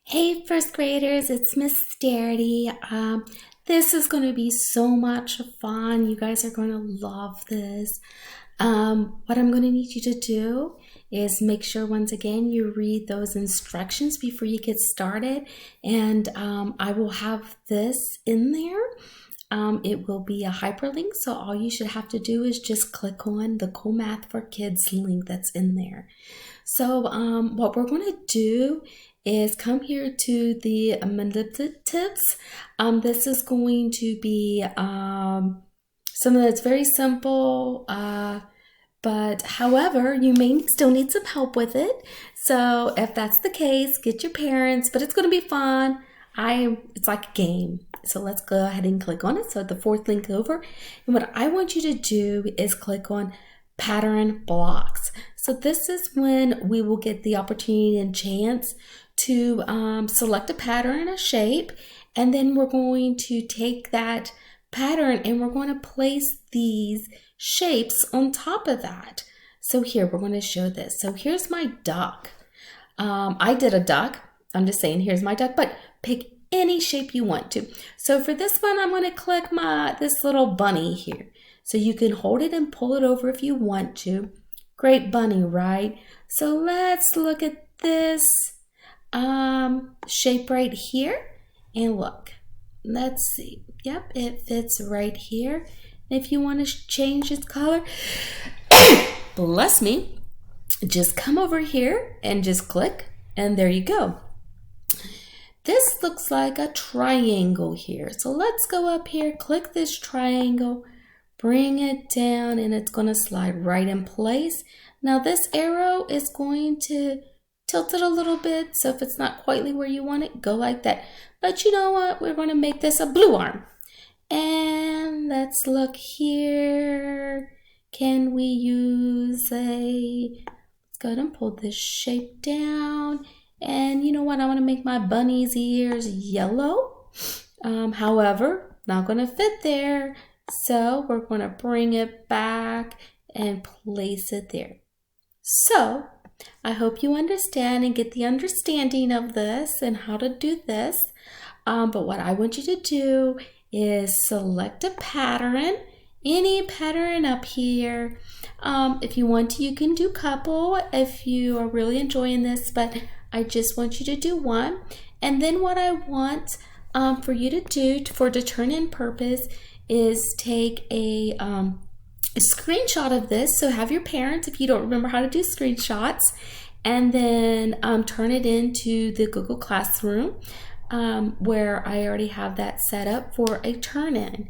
Hey, first graders, it's Miss Starity. This is going to be so much fun. You guys are going to love this. What I'm going to need you to do is make sure once again you read those instructions before you get started. And I will have this in there. It will be a hyperlink, so all you should have to do is just click on the Coolmath4kids link that's in there. So what we're going to do is come here to the manipulatives. This is going to be something that's very simple, but however, you may still need some help with it. So if that's the case, get your parents, but it's going to be fun. It's like a game. So let's go ahead and click on it. So the fourth link over. And what I want you to do is click on pattern blocks. So this is when we will get the opportunity and chance to select a pattern and a shape. And then we're going to take that pattern and we're going to place these shapes on top of that. So here, we're going to show this. So here's my duck. I did a duck. I'm just saying, here's my duck, but pick any shape you want to. So for this one, I'm going to click this little bunny here. So you can hold it and pull it over if you want to. Great bunny, right? So let's look at this shape right here. And look, let's see. Yep, it fits right here. If you want to change its color, bless me, just come over here and just click, and there you go. This looks like a triangle here. So let's go up here, click this triangle, bring it down, and it's going to slide right in place. Now this arrow is going to tilt it a little bit. So if it's not quite where you want it, go like that. But you know what? We're going to make this a blue arm. And let's look here. Can we use let's go ahead and pull this shape down. And you know what? I want to make my bunny's ears yellow. However, not going to fit there. So we're going to bring it back and place it there. So I hope you understand and get the understanding of this and how to do this. But what I want you to do is select a pattern, any pattern up here. If you want to, you can do couple if you are really enjoying this, but I just want you to do one. And then what I want for you to do for the turn-in purpose is take a screenshot of this. So have your parents, if you don't remember how to do screenshots, and then turn it into the Google Classroom where I already have that set up for a turn-in.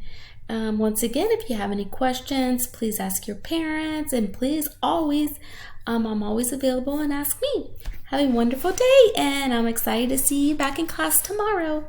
Once again, if you have any questions, please ask your parents, and please always, I'm always available, and ask me. Have a wonderful day, and I'm excited to see you back in class tomorrow.